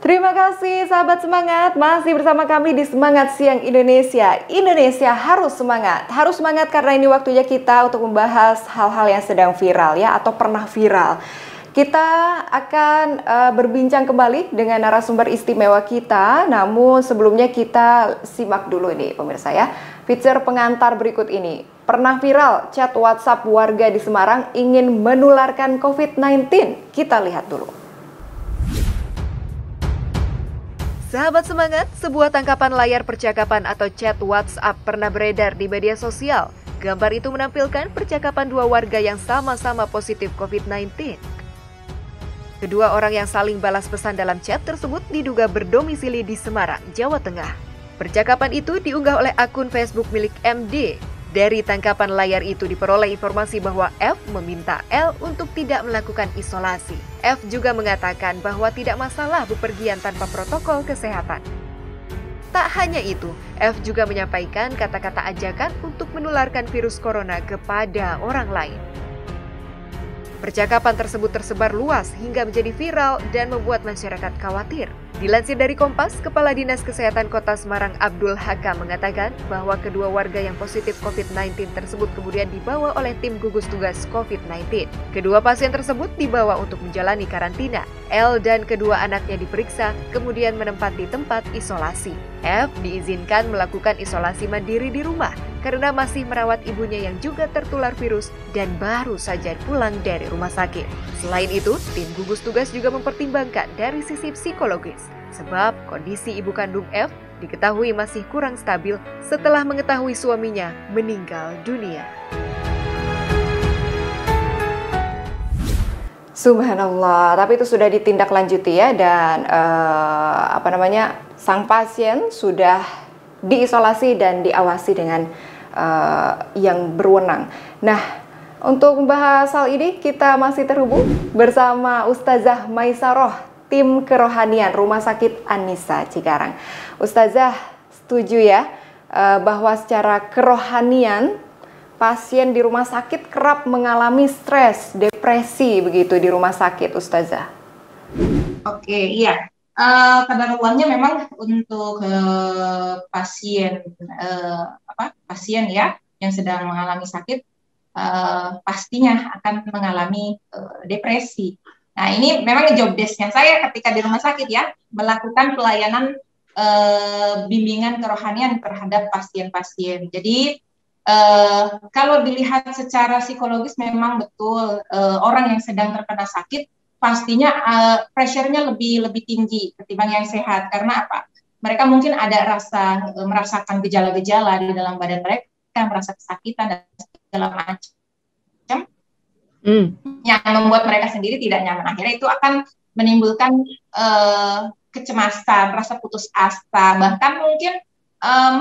Terima kasih sahabat semangat, masih bersama kami di Semangat Siang Indonesia. Indonesia harus semangat karena ini waktunya kita untuk membahas hal-hal yang sedang viral ya atau pernah viral. Kita akan berbincang kembali dengan narasumber istimewa kita, namun sebelumnya kita simak dulu ini pemirsa ya. Feature pengantar berikut ini. Pernah viral chat WhatsApp warga di Semarang ingin menularkan COVID-19. Kita lihat dulu. Sahabat semangat, sebuah tangkapan layar percakapan atau chat WhatsApp pernah beredar di media sosial. Gambar itu menampilkan percakapan dua warga yang sama-sama positif COVID-19. Kedua orang yang saling balas pesan dalam chat tersebut diduga berdomisili di Semarang, Jawa Tengah. Percakapan itu diunggah oleh akun Facebook milik MD. Dari tangkapan layar itu diperoleh informasi bahwa F meminta L untuk tidak melakukan isolasi. F juga mengatakan bahwa tidak masalah bepergian tanpa protokol kesehatan. Tak hanya itu, F juga menyampaikan kata-kata ajakan untuk menularkan virus corona kepada orang lain. Percakapan tersebut tersebar luas hingga menjadi viral dan membuat masyarakat khawatir. Dilansir dari Kompas, Kepala Dinas Kesehatan Kota Semarang Abdul Hakam mengatakan bahwa kedua warga yang positif COVID-19 tersebut kemudian dibawa oleh tim gugus tugas COVID-19. Kedua pasien tersebut dibawa untuk menjalani karantina. L dan kedua anaknya diperiksa, kemudian menempati tempat isolasi. F diizinkan melakukan isolasi mandiri di rumah karena masih merawat ibunya yang juga tertular virus dan baru saja pulang dari rumah sakit. Selain itu, tim gugus tugas juga mempertimbangkan dari sisi psikologis, sebab kondisi ibu kandung F diketahui masih kurang stabil setelah mengetahui suaminya meninggal dunia. Subhanallah, tapi itu sudah ditindaklanjuti ya dan sang pasien sudah diisolasi dan diawasi dengan yang berwenang. Nah, untuk membahas hal ini kita masih terhubung bersama Ustazah Maisaroh, tim kerohanian Rumah Sakit An-Nisa Cikarang. Ustazah setuju ya bahwa secara kerohanian pasien di rumah sakit kerap mengalami stres, depresi begitu di rumah sakit, Ustazah? Oke, iya. Kedaruannya memang untuk pasien ya yang sedang mengalami sakit pastinya akan mengalami depresi. Nah, ini memang job desk-nya saya ketika di rumah sakit ya, melakukan pelayanan bimbingan kerohanian terhadap pasien-pasien. Jadi kalau dilihat secara psikologis memang betul orang yang sedang terkena sakit pastinya pressure-nya lebih tinggi ketimbang yang sehat. Karena apa? Mereka mungkin ada merasakan gejala-gejala di dalam badan mereka, merasa kesakitan dan segala macam yang membuat mereka sendiri tidak nyaman. Akhirnya itu akan menimbulkan kecemasan, rasa putus asa, bahkan mungkin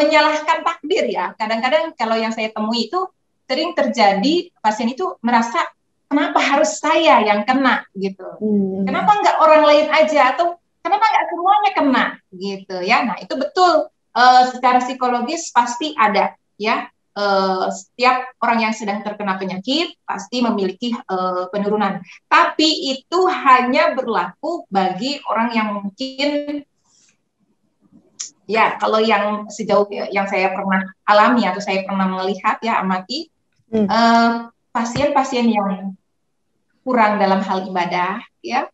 menyalahkan takdir ya. Kadang-kadang kalau yang saya temui itu sering terjadi pasien itu merasa kenapa harus saya yang kena gitu? Kenapa nggak orang lain aja atau kenapa nggak semuanya kena gitu ya? Nah itu betul secara psikologis pasti ada ya. Setiap orang yang sedang terkena penyakit pasti memiliki penurunan. Tapi itu hanya berlaku bagi orang yang mungkin ya kalau yang sejauh yang saya pernah alami atau saya pernah melihat ya amati pasien-pasien yang kurang dalam hal ibadah ya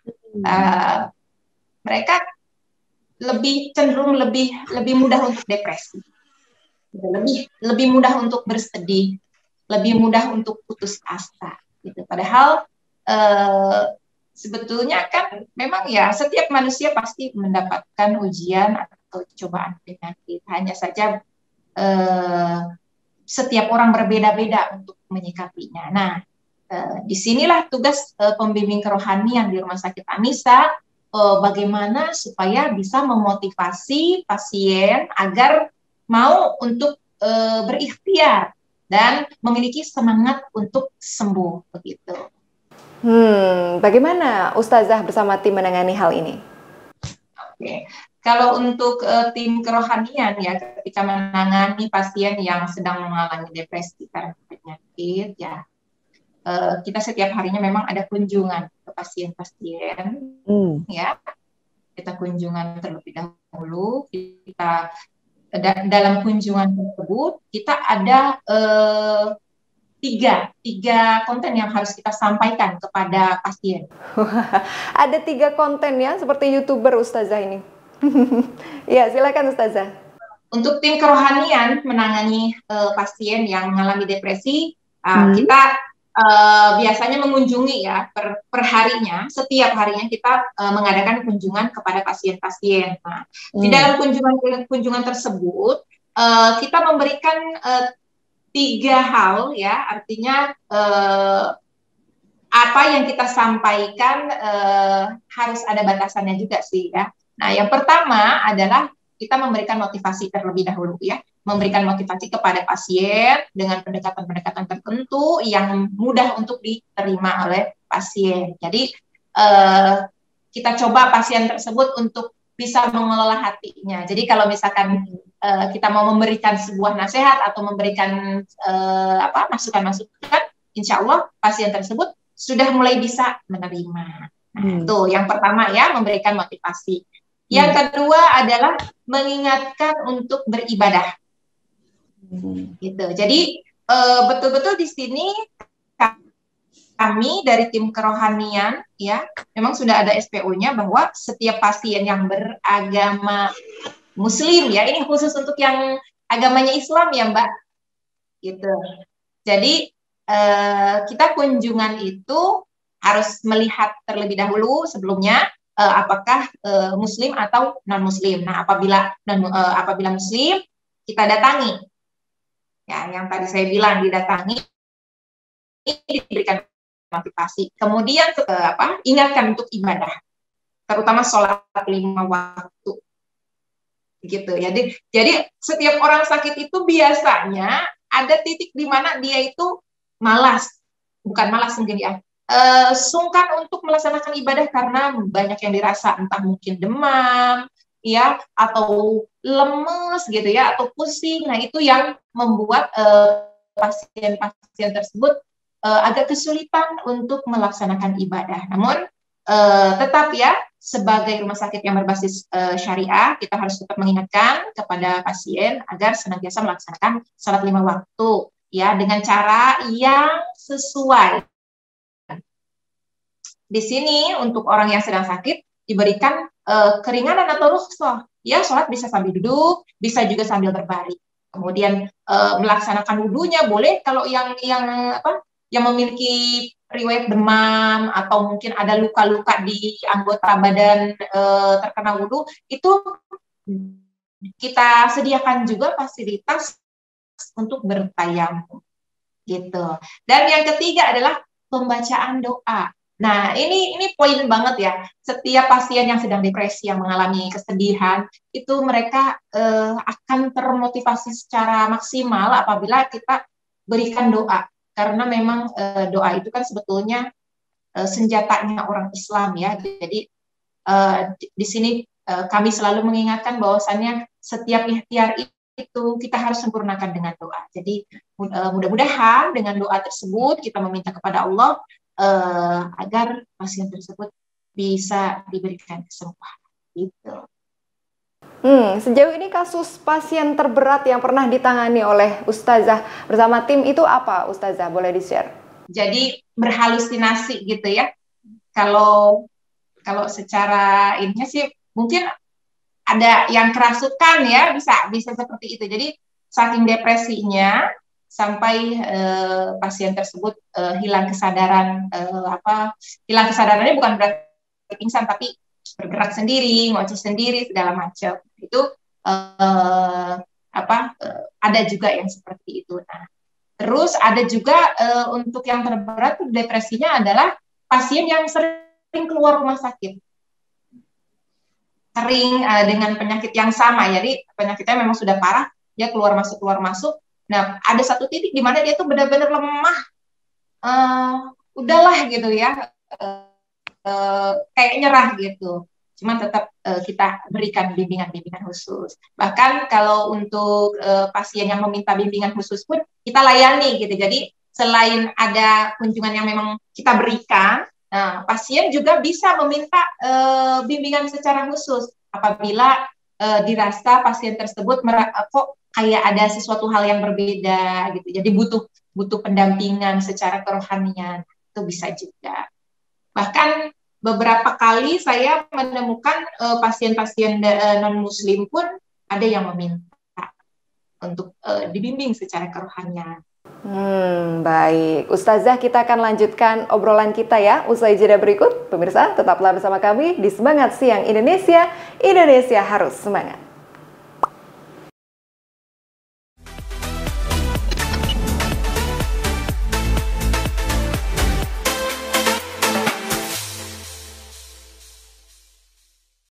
mereka lebih cenderung lebih mudah untuk depresi, lebih mudah untuk bersedih, lebih mudah untuk putus asa gitu. Padahal sebetulnya kan memang ya setiap manusia pasti mendapatkan ujian atau cobaan penyakit, hanya saja setiap orang berbeda-beda untuk menyikapinya. Nah, disinilah tugas pembimbing kerohanian di Rumah Sakit An-Nisa, bagaimana supaya bisa memotivasi pasien agar mau untuk berikhtiar dan memiliki semangat untuk sembuh begitu. Bagaimana Ustazah bersama tim menangani hal ini? Oke. Kalau untuk tim kerohanian ya ketika menangani pasien yang sedang mengalami depresi karena penyakit ya kita setiap harinya memang ada kunjungan ke pasien-pasien ya kita kunjungan terlebih dahulu. Kita dalam kunjungan tersebut kita ada tiga konten yang harus kita sampaikan kepada pasien. Ada 3 konten ya, seperti YouTuber Ustazah ini. Ya, silakan Ustazah. Untuk tim kerohanian menangani pasien yang mengalami depresi, kita biasanya mengunjungi ya per harinya, setiap harinya kita mengadakan kunjungan kepada pasien-pasien. Nah, di dalam kunjungan tersebut kita memberikan 3 hal ya, artinya apa yang kita sampaikan harus ada batasannya juga sih ya. Nah, yang pertama adalah kita memberikan motivasi terlebih dahulu ya, memberikan motivasi kepada pasien dengan pendekatan-pendekatan tertentu yang mudah untuk diterima oleh pasien. Jadi kita coba pasien tersebut untuk bisa mengelola hatinya. Jadi kalau misalkan kita mau memberikan sebuah nasihat atau memberikan masukan-masukan, insya Allah pasien tersebut sudah mulai bisa menerima. Nah, itu yang pertama ya, memberikan motivasi. Yang kedua adalah mengingatkan untuk beribadah. Gitu. Jadi betul-betul di sini kami dari tim kerohanian ya, memang sudah ada SPO-nya bahwa setiap pasien yang beragama Muslim ya, ini khusus untuk yang agamanya Islam ya Mbak, gitu. Jadi kita kunjungan itu harus melihat terlebih dahulu sebelumnya apakah Muslim atau non Muslim. Nah, apabila Muslim kita datangi, ya yang tadi saya bilang didatangi, diberikan motivasi. Kemudian ingatkan untuk ibadah, terutama sholat 5 waktu. Gitu ya. Jadi setiap orang sakit itu biasanya ada titik di mana dia itu malas, bukan malas mungkin ya, sungkan untuk melaksanakan ibadah karena banyak yang dirasa, entah mungkin demam, ya, atau lemes gitu ya, atau pusing. Nah itu yang membuat pasien-pasien tersebut agak kesulitan untuk melaksanakan ibadah. Namun tetap ya, sebagai rumah sakit yang berbasis syariah, kita harus tetap mengingatkan kepada pasien agar senantiasa melaksanakan sholat 5 waktu ya, dengan cara yang sesuai. Di sini untuk orang yang sedang sakit diberikan keringanan atau rukhsah. Ya, sholat bisa sambil duduk, bisa juga sambil berbaring. Kemudian melaksanakan wudunya boleh kalau yang memiliki riwayat demam atau mungkin ada luka-luka di anggota badan terkena wudu, itu kita sediakan juga fasilitas untuk bertayamum gitu. Dan yang ketiga adalah pembacaan doa. Nah, ini poin banget ya. Setiap pasien yang sedang depresi, yang mengalami kesedihan, itu mereka akan termotivasi secara maksimal apabila kita berikan doa. Karena memang doa itu kan sebetulnya senjatanya orang Islam ya. Jadi di sini kami selalu mengingatkan bahwasannya setiap ikhtiar itu kita harus sempurnakan dengan doa. Jadi mudah-mudahan dengan doa tersebut kita meminta kepada Allah agar pasien tersebut bisa diberikan kesembuhan. Gitu. Sejauh ini kasus pasien terberat yang pernah ditangani oleh Ustazah bersama tim itu apa, Ustazah? Boleh di-share? Jadi berhalusinasi gitu ya. Kalau secara ininya sih mungkin ada yang kerasukan ya, bisa seperti itu. Jadi saking depresinya sampai pasien tersebut hilang kesadaran, hilang kesadarannya bukan berarti pingsan, tapi bergerak sendiri, ngoceh sendiri, segala macam. Itu ada juga yang seperti itu. Nah, terus ada juga untuk yang terberat depresinya adalah pasien yang sering keluar rumah sakit, sering dengan penyakit yang sama. Jadi penyakitnya memang sudah parah, dia keluar masuk. Nah, ada satu titik di mana dia tuh benar-benar lemah, udahlah gitu ya, kayak nyerah gitu. Cuman tetap kita berikan bimbingan khusus. Bahkan kalau untuk pasien yang meminta bimbingan khusus pun kita layani gitu. Jadi selain ada kunjungan yang memang kita berikan, Nah, pasien juga bisa meminta bimbingan secara khusus apabila dirasa pasien tersebut kok kayak ada sesuatu hal yang berbeda gitu. Jadi butuh pendampingan secara kerohanian, itu bisa juga. Bahkan beberapa kali saya menemukan pasien-pasien non-muslim pun ada yang meminta untuk dibimbing secara kerohanian. Baik. Ustazah, kita akan lanjutkan obrolan kita ya usai jeda berikut. Pemirsa, tetaplah bersama kami di Semangat Siang Indonesia. Indonesia harus semangat.